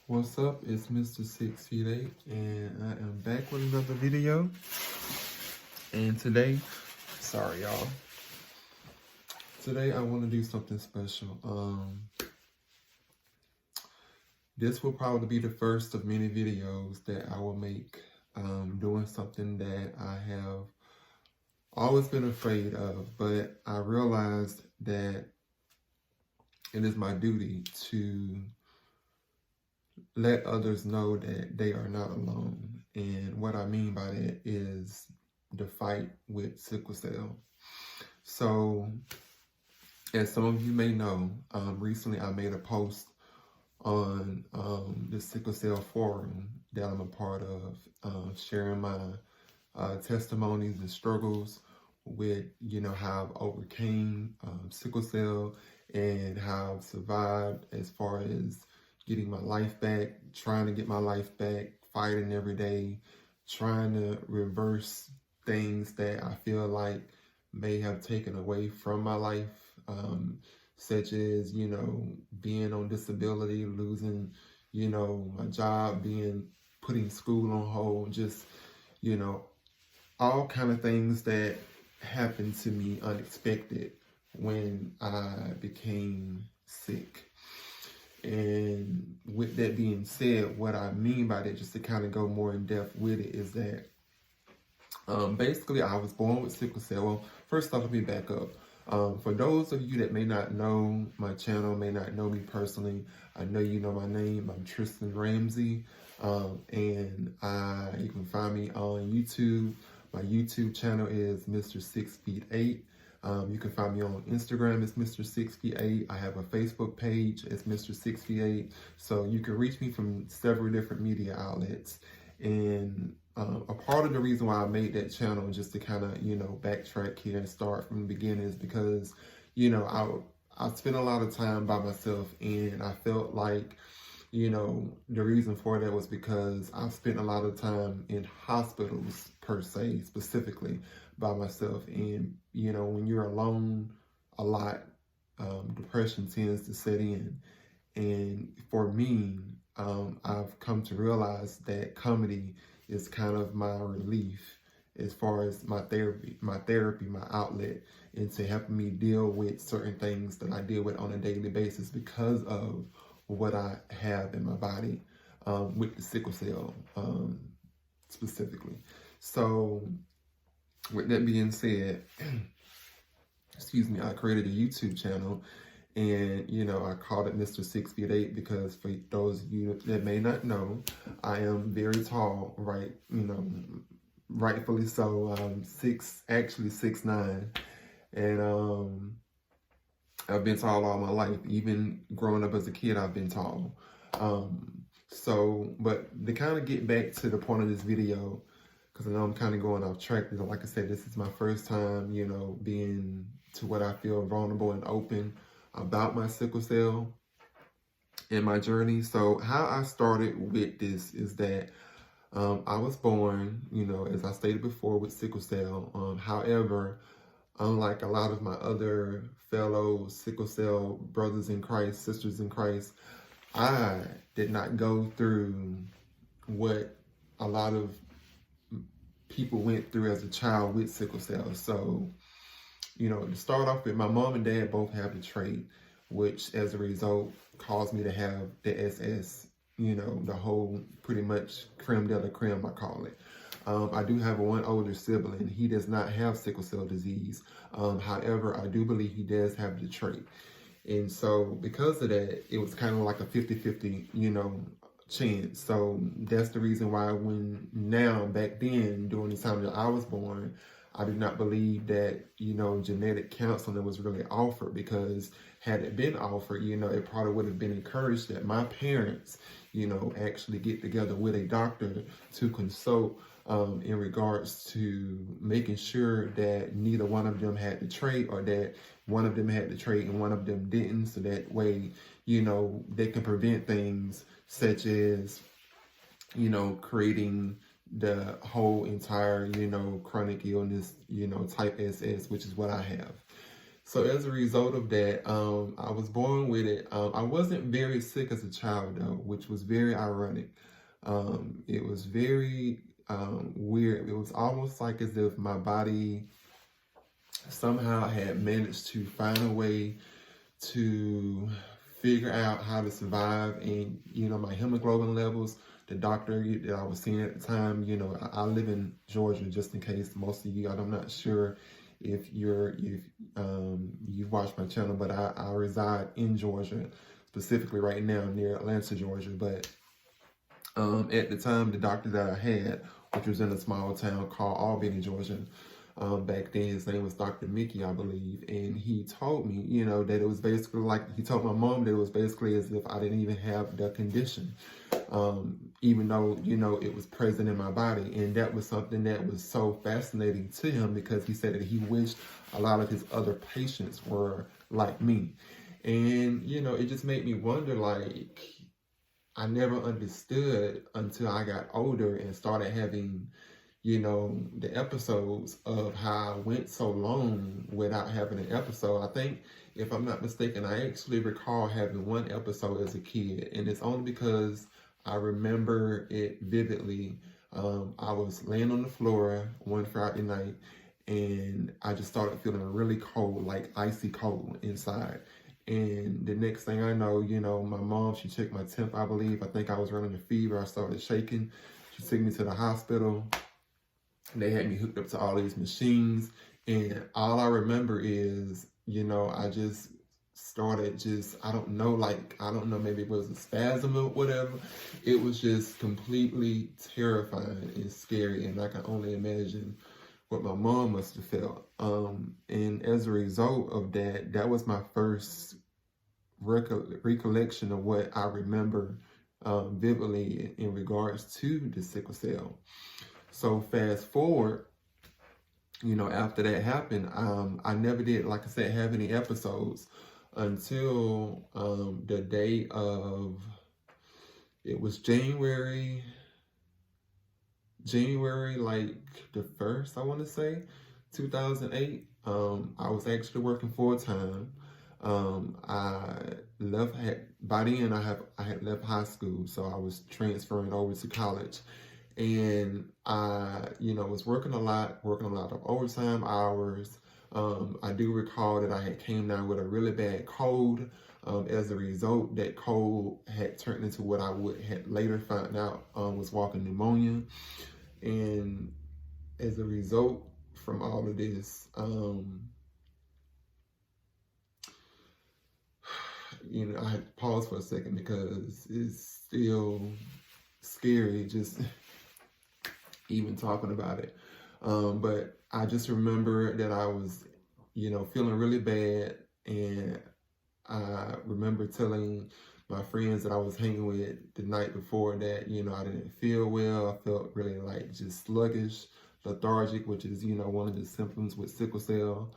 What's up? It's Mr. 6 feet 8 and I am back with another video. And today, sorry y'all. Today I want to do something special. This will probably be the first of many videos that I will make doing something that I have always been afraid of, but I realized that it is my duty to let others know that they are not alone. And what I mean by that is the fight with sickle cell. So, as some of you may know, recently I made a post on the Sickle Cell Forum that I'm a part of, sharing my testimonies and struggles with, how I've overcame sickle cell and how I've survived as far as getting my life back, trying to get my life back, fighting every day, trying to reverse things that I feel like may have taken away from my life, such as, being on disability, losing, my job, putting school on hold, just, all kind of things that happened to me unexpected when I became sick. And with that being said, what I mean by that, just to kind of go more in depth with it, is that basically I was born with sickle cell. Well, first off, let me back up. For those of you that may not know my channel, may not know me personally, I know you know my name. I'm Tristan Ramsey, and you can find me on YouTube. My YouTube channel is Mr. 6 feet 8. You can find me on Instagram as Mr. 6 feet 8. I have a Facebook page as Mr. 6 feet 8. So you can reach me from several different media outlets. And a part of the reason why I made that channel, just to kind of, backtrack here and start from the beginning, is because, I spent a lot of time by myself, and I felt like, the reason for that was because I spent a lot of time in hospitals, per se, specifically by myself. And, when you're alone a lot, depression tends to set in. And for me, I've come to realize that comedy is kind of my relief as far as my therapy, my outlet, into helping me deal with certain things that I deal with on a daily basis because of what I have in my body with the sickle cell specifically. So with that being said, excuse me, I created a YouTube channel, and I called it Mr. 6 feet 8 because, for those of you that may not know, I am very tall, right? Rightfully so. I'm 6'9", and I've been tall all my life. Even growing up as a kid, I've been tall. But to kind of get back to the point of this video, because I know I'm kind of going off track. Like I said, this is my first time, being to what I feel vulnerable and open about my sickle cell and my journey. So how I started with this is that I was born, as I stated before, with sickle cell. However, unlike a lot of my other fellow sickle cell brothers in Christ, sisters in Christ, I did not go through what a lot of people went through as a child with sickle cell. So, to start off with, my mom and dad both have the trait, which as a result caused me to have the SS, the whole pretty much creme de la creme, I call it. I do have one older sibling. He does not have sickle cell disease. However, I do believe he does have the trait. And so because of that, it was kind of like a 50-50, chance. So that's the reason why back then, during the time that I was born, I did not believe that, genetic counseling was really offered, because had it been offered, it probably would have been encouraged that my parents, actually get together with a doctor to consult in regards to making sure that neither one of them had the trait, or that one of them had the trait and one of them didn't. So that way, they can prevent things such as, creating the whole entire, chronic illness, type SS, which is what I have. So as a result of that, I was born with it. I wasn't very sick as a child though, which was very ironic. It was very weird. It was almost like as if my body somehow had managed to find a way to figure out how to survive. And, my hemoglobin levels, the doctor that I was seeing at the time, I live in Georgia, just in case most of you, I'm not sure if you've watched my channel, but I reside in Georgia, specifically right now near Atlanta, Georgia. But at the time, the doctor that I had, which was in a small town called Albany, Georgia, back then, his name was Dr. Mickey, I believe, and he told me, that it was basically like, he told my mom that it was basically as if I didn't even have the condition, even though, it was present in my body. And that was something that was so fascinating to him, because he said that he wished a lot of his other patients were like me. And, it just made me wonder, like, I never understood until I got older and started having, the episodes of how I went so long without having an episode. I think, if I'm not mistaken, I actually recall having one episode as a kid, and it's only because I remember it vividly. I was laying on the floor one Friday night, and I just started feeling really cold, like icy cold inside. And the next thing I know, my mom, she checked my temp, I believe. I think I was running a fever. I started shaking. She took me to the hospital. They had me hooked up to all these machines. And all I remember is, I just started I don't know, maybe it was a spasm or whatever. It was just completely terrifying and scary. And I can only imagine what my mom must have felt. And as a result of that, that was my first recollection of what I remember vividly in regards to the sickle cell. So fast forward, after that happened, I never did, like I said, have any episodes until the day of, it was January like the 1st, I want to say, 2008. I was actually working full time. By then I had left high school, so I was transferring over to college. And I, was working a lot of overtime hours. I do recall that I had came down with a really bad cold. As a result, that cold had turned into what I had later found out was walking pneumonia. And as a result from all of this, I had to pause for a second, because it's still scary just even talking about it. But I just remember that I was, feeling really bad. And I remember telling my friends that I was hanging with the night before that, I didn't feel well. I felt really like just sluggish, lethargic, which is, one of the symptoms with sickle cell.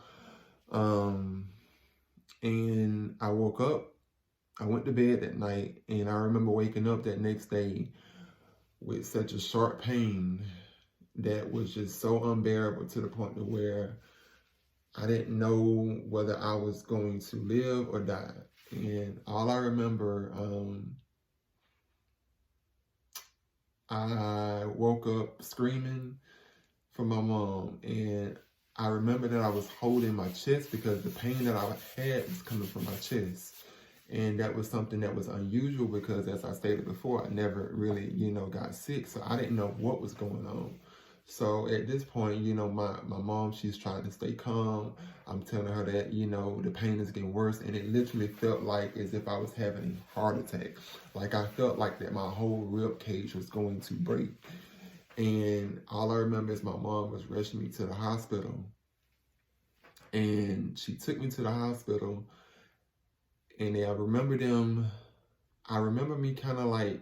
And I woke up, I went to bed that night, and I remember waking up that next day with such a sharp pain that was just so unbearable, to the point to where I didn't know whether I was going to live or die. And all I remember, I woke up screaming for my mom, and I remember that I was holding my chest, because the pain that I had was coming from my chest. And that was something that was unusual, because as I stated before, I never really, got sick. So I didn't know what was going on. So at this point, my mom, she's trying to stay calm. I'm telling her that, the pain is getting worse. And it literally felt like as if I was having a heart attack. Like I felt like that my whole rib cage was going to break. And all I remember is my mom was rushing me to the hospital. And she took me to the hospital. And I remember me kind of like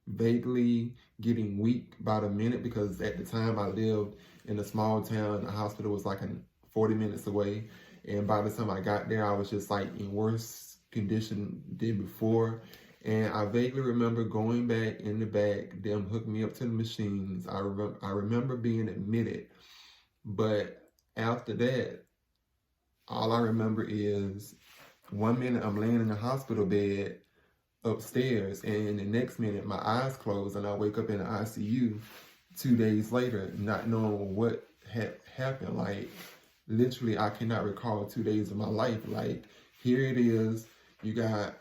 vaguely getting weak by the minute, because at the time I lived in a small town. The hospital was like 40 minutes away. And by the time I got there, I was just like in worse condition than before. And I vaguely remember going back in the back, them hooking me up to the machines. I remember being admitted. But after that, all I remember is 1 minute I'm laying in the hospital bed upstairs, and the next minute my eyes close and I wake up in the ICU 2 days later, not knowing what had happened. Like, literally, I cannot recall 2 days of my life. Like, here it is, you got,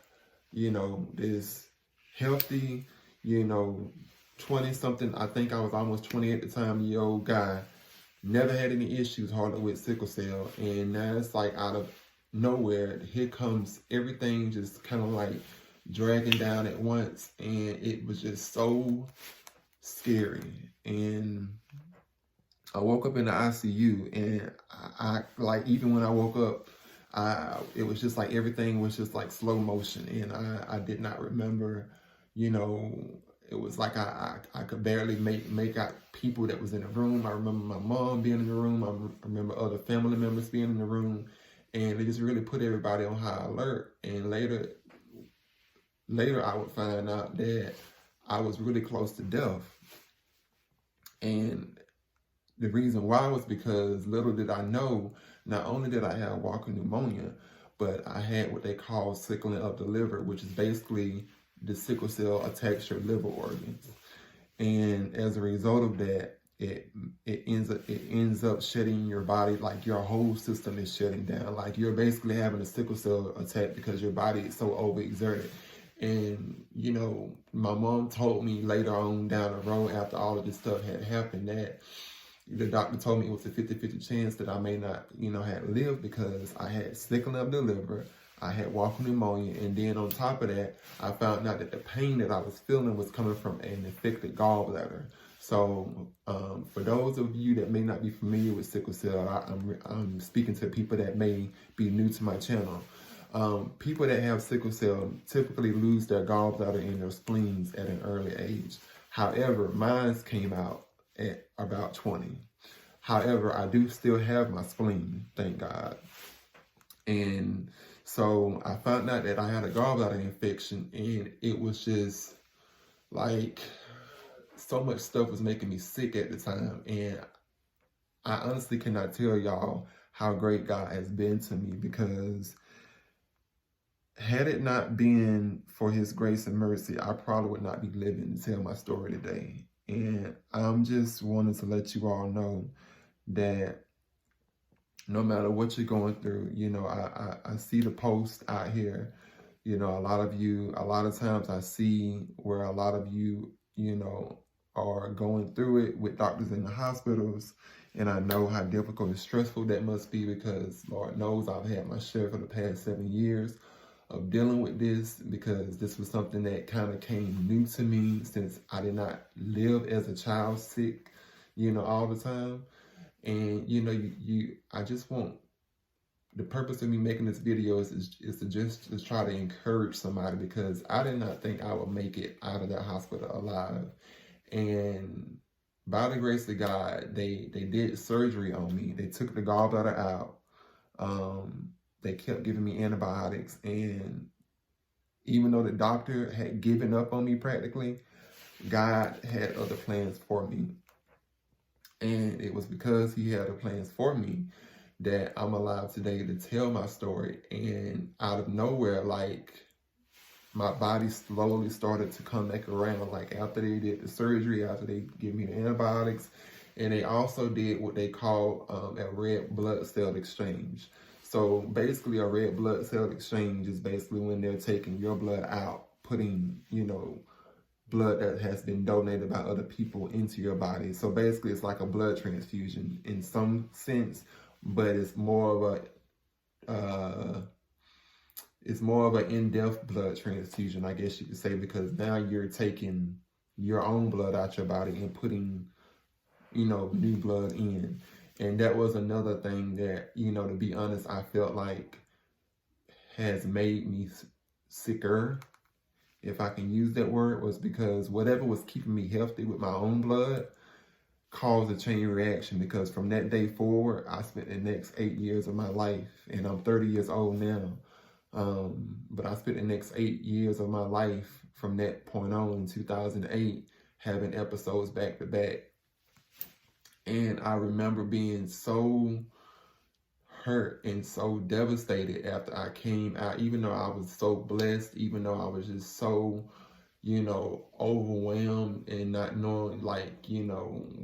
this healthy, 20 something, I think I was almost 20 at the time, year old guy, never had any issues hardly with sickle cell, and now it's like out of nowhere, here comes everything just kind of like dragging down at once, and it was just so scary. And I woke up in the ICU, and I like, even when I woke up, it was just like everything was just like slow motion, and I did not remember, it was like I could barely make out people that was in the room. I remember my mom being in the room. I remember other family members being in the room, and they just really put everybody on high alert. And later I would find out that I was really close to death. And the reason why was because little did I know, not only did I have walking pneumonia, but I had what they call sickling of the liver, which is basically the sickle cell attacks your liver organs. And as a result of that, it ends up shutting your body, like your whole system is shutting down. Like, you're basically having a sickle cell attack because your body is so overexerted. And, my mom told me later on down the road, after all of this stuff had happened, that the doctor told me it was a 50-50 chance that I may not, had lived, because I had sickling of the liver, I had walking pneumonia, and then on top of that, I found out that the pain that I was feeling was coming from an infected gallbladder. So for those of you that may not be familiar with sickle cell, I'm speaking to people that may be new to my channel. People that have sickle cell typically lose their gallbladder and their spleens at an early age. However, mine came out at about 20. However, I do still have my spleen, thank God. And so I found out that I had a gallbladder infection, and it was just like so much stuff was making me sick at the time. And I honestly cannot tell y'all how great God has been to me, because had it not been for his grace and mercy, I probably would not be living to tell my story today. And I'm just wanting to let you all know that no matter what you're going through, I see the post out here, a lot of times I see where a lot of you, are going through it with doctors in the hospitals. And I know how difficult and stressful that must be, because Lord knows I've had my share for the past 7 years of dealing with this, because this was something that kind of came new to me, since I did not live as a child sick, all the time. And, I just want, the purpose of me making this video is to try to encourage somebody, because I did not think I would make it out of that hospital alive. And by the grace of God, they did surgery on me. They took the gallbladder out. They kept giving me antibiotics. And even though the doctor had given up on me practically, God had other plans for me. And it was because he had other plans for me that I'm alive today to tell my story. And out of nowhere, like, my body slowly started to come back around. Like, after they did the surgery, after they gave me the antibiotics, and they also did what they call a red blood cell exchange. So basically, a red blood cell exchange is basically when they're taking your blood out, putting, blood that has been donated by other people into your body. So basically, it's like a blood transfusion in some sense, but it's more of an in-depth blood transfusion, I guess you could say, because now you're taking your own blood out your body and putting, new blood in. And that was another thing that, to be honest, I felt like has made me sicker, if I can use that word, was because whatever was keeping me healthy with my own blood caused a chain reaction. Because from that day forward, I spent the next 8 years of my life, and I'm 30 years old now. But I spent the next 8 years of my life from that point on, in 2008, having episodes back to back. And I remember being so hurt and so devastated after I came out, even though I was so blessed, even though I was just so, overwhelmed and not knowing,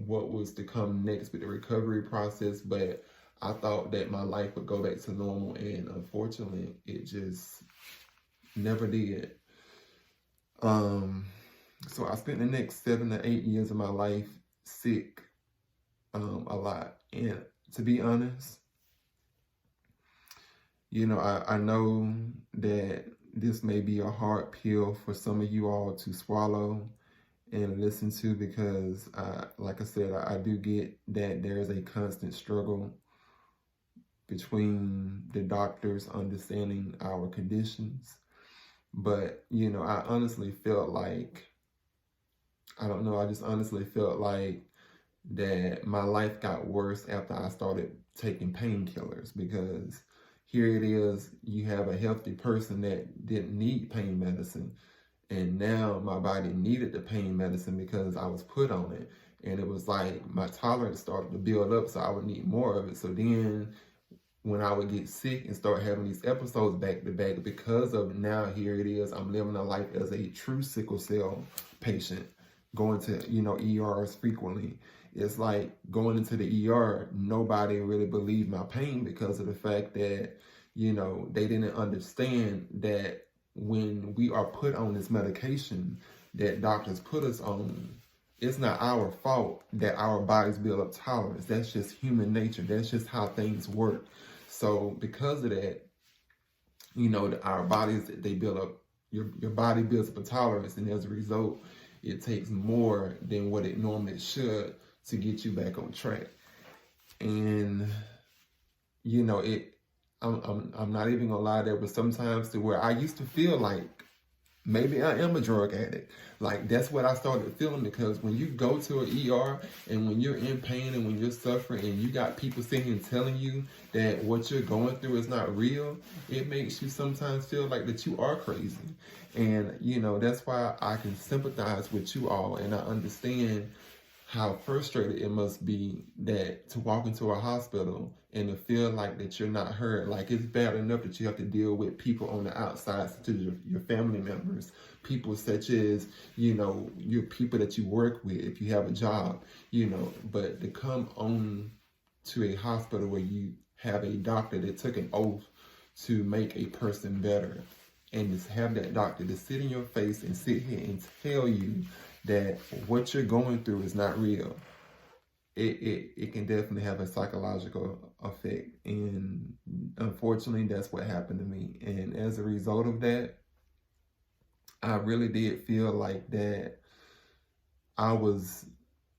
what was to come next with the recovery process. But I thought that my life would go back to normal, and unfortunately, it just never did. So I spent the next 7 to 8 years of my life sick, a lot. And to be honest, I know that this may be a hard pill for some of you all to swallow and listen to, because like I said, I do get that there is a constant struggle between the doctors understanding our conditions. But, I honestly felt like, I don't know, I just honestly felt like that my life got worse after I started taking painkillers, because here it is, you have a healthy person that didn't need pain medicine, and now my body needed the pain medicine because I was put on it, and it was like my tolerance started to build up, so I would need more of it. So then when I would get sick and start having these episodes back to back, because of now, here it is, I'm living a life as a true sickle cell patient, going to, ERs frequently. It's like going into the ER, nobody really believed my pain because of the fact that, they didn't understand that when we are put on this medication that doctors put us on, it's not our fault that our bodies build up tolerance. That's just human nature. That's just how things work. So because of that, our bodies, they build up, your body builds up a tolerance, and as a result, it takes more than what it normally should to get you back on track. And I'm not even gonna lie, there was sometimes to where I used to feel like maybe I am a drug addict. Like, that's what I started feeling, because when you go to an ER and when you're in pain and when you're suffering and you got people sitting here telling you that what you're going through is not real, it makes you sometimes feel like that you are crazy. And, that's why I can sympathize with you all, and I understand how frustrated it must be that to walk into a hospital and to feel like that you're not heard. Like, it's bad enough that you have to deal with people on the outside, such as your family members, people such as, your people that you work with, if you have a job, but to come on to a hospital where you have a doctor that took an oath to make a person better, and to have that doctor to sit in your face and sit here and tell you that what you're going through is not real, it can definitely have a psychological effect. And unfortunately, that's what happened to me. And as a result of that, I really did feel like that I was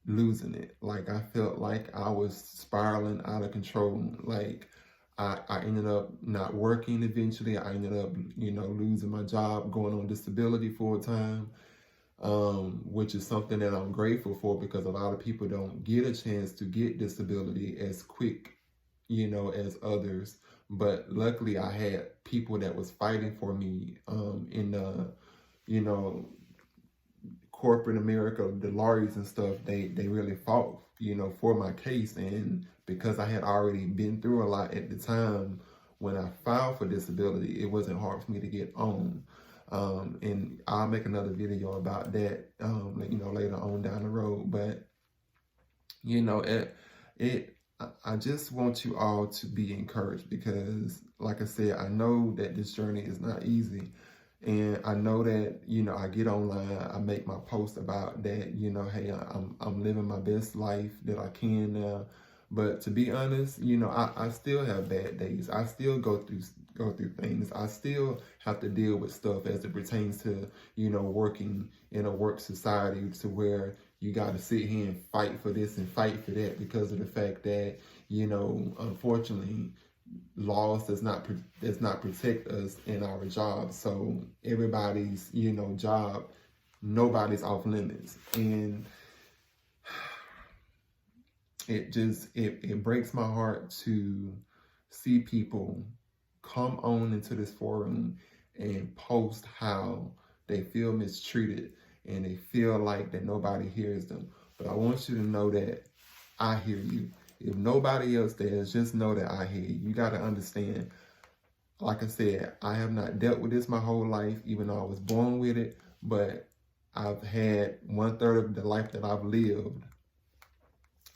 losing it. Like, I felt like I was spiraling out of control. Like, I ended up not working eventually. I ended up, losing my job, going on disability full time. Which is something that I'm grateful for, because a lot of people don't get a chance to get disability as quick, as others. But luckily, I had people that was fighting for me in the, corporate America, the lawyers and stuff. They really fought, for my case. And because I had already been through a lot at the time when I filed for disability, it wasn't hard for me to get on. And I'll make another video about that, later on down the road. But, I just want you all to be encouraged, because, like I said, I know that this journey is not easy. And I know that, I get online, I make my post about that, hey, I'm living my best life that I can now. But to be honest, I still have bad days. I still go through things. I still have to deal with stuff as it pertains to, working in a work society, to where you got to sit here and fight for this and fight for that, because of the fact that, unfortunately, laws does not protect us in our jobs. So everybody's, job, nobody's off limits. And it breaks my heart to see people come on into this forum and post how they feel mistreated and they feel like that nobody hears them. But I want you to know that I hear you, If nobody else does, just know that I hear you. You got to understand, like I said, I have not dealt with this my whole life, even though I was born with it, but I've had 1/3 of the life that I've lived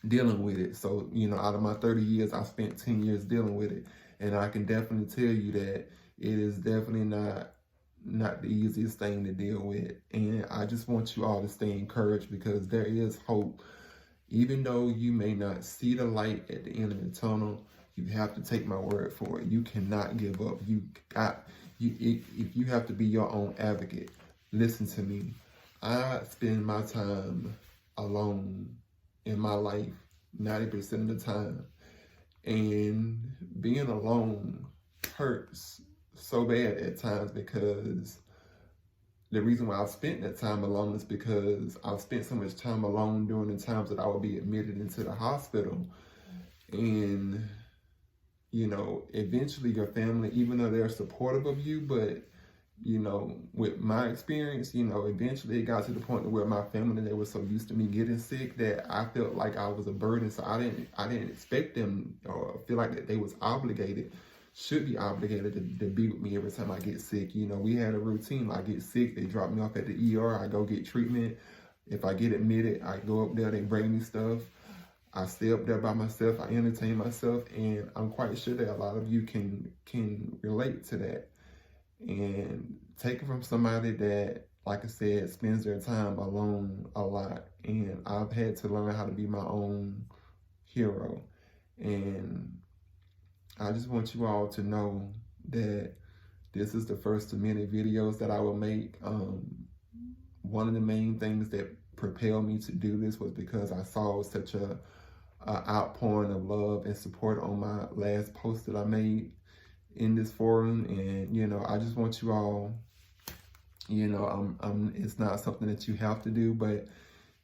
dealing with it. So, out of my 30 years, I spent 10 years dealing with it. And I can definitely tell you that it is definitely not the easiest thing to deal with. And I just want you all to stay encouraged, because there is hope. Even though you may not see the light at the end of the tunnel, you have to take my word for it. You cannot give up. If you have to be your own advocate. Listen to me. I spend my time alone in my life 90% of the time. And being alone hurts so bad at times, because the reason why I've spent that time alone is because I've spent so much time alone during the times that I would be admitted into the hospital. And, eventually your family, even though they're supportive of you, but, with my experience, eventually it got to the point where my family, they were so used to me getting sick that I felt like I was a burden. So I didn't expect them, or feel like that they should be obligated to be with me every time I get sick. We had a routine. I get sick, they drop me off at the ER, I go get treatment. If I get admitted, I go up there, they bring me stuff. I stay up there by myself, I entertain myself, and I'm quite sure that a lot of you can relate to that. And take it from somebody that, like I said, spends their time alone a lot. And I've had to learn how to be my own hero. And I just want you all to know that this is the first of many videos that I will make. One of the main things that propelled me to do this was because I saw such a outpouring of love and support on my last post that I made in this forum. And I just want you all, it's not something that you have to do, but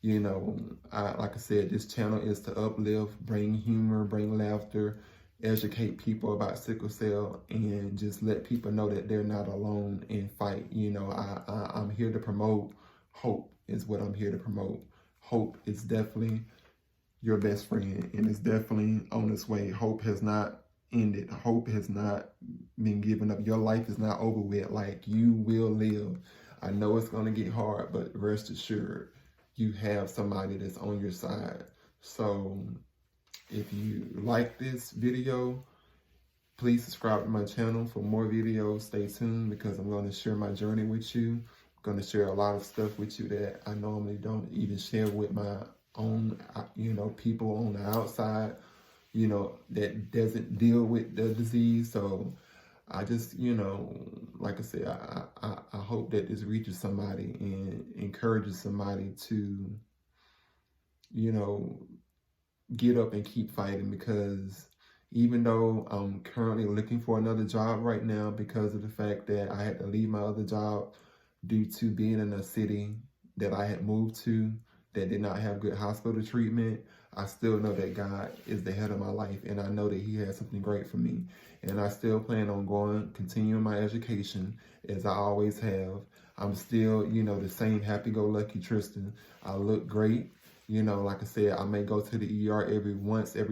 like I said, this channel is to uplift, bring humor, bring laughter, educate people about sickle cell, and just let people know that they're not alone in fight. I'm here to promote hope, is what I'm here to promote. Hope is definitely your best friend, and it's definitely on its way. Hope has not ended. Hope has not been given up. Your life is not over with. Like, you will live. I know it's going to get hard, but rest assured, you have somebody that's on your side. So if you like this video, please subscribe to my channel for more videos. Stay tuned, because I'm going to share my journey with you. I'm going to share a lot of stuff with you that I normally don't even share with my own, people on the outside, that doesn't deal with the disease. So I just, like I said, I hope that this reaches somebody and encourages somebody to, get up and keep fighting. Because even though I'm currently looking for another job right now, because of the fact that I had to leave my other job due to being in a city that I had moved to that did not have good hospital treatment, I still know that God is the head of my life, and I know that He has something great for me. And I still plan on continuing my education as I always have. I'm still, the same happy-go-lucky Tristan. I look great. Like I said, I may go to the ER every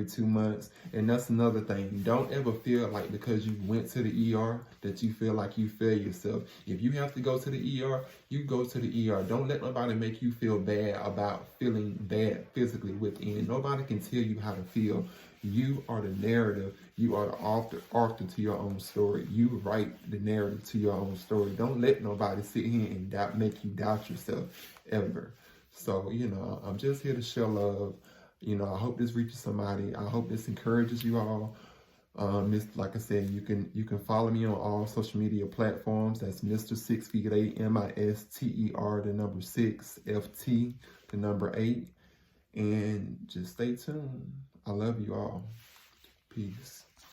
2 months. And that's another thing. Don't ever feel like because you went to the ER that you feel like you fail yourself. If you have to go to the ER, you go to the ER. Don't let nobody make you feel bad about feeling bad physically within. Nobody can tell you how to feel. You are the narrative. You are the author to your own story. You write the narrative to your own story. Don't let nobody sit here and make you doubt yourself ever. So, I'm just here to share love. I hope this reaches somebody. I hope this encourages you all. Like I said, you can follow me on all social media platforms. That's Mr. 6 feet 8, MISTER, the number 6, FT, the number 8. And just stay tuned. I love you all. Peace.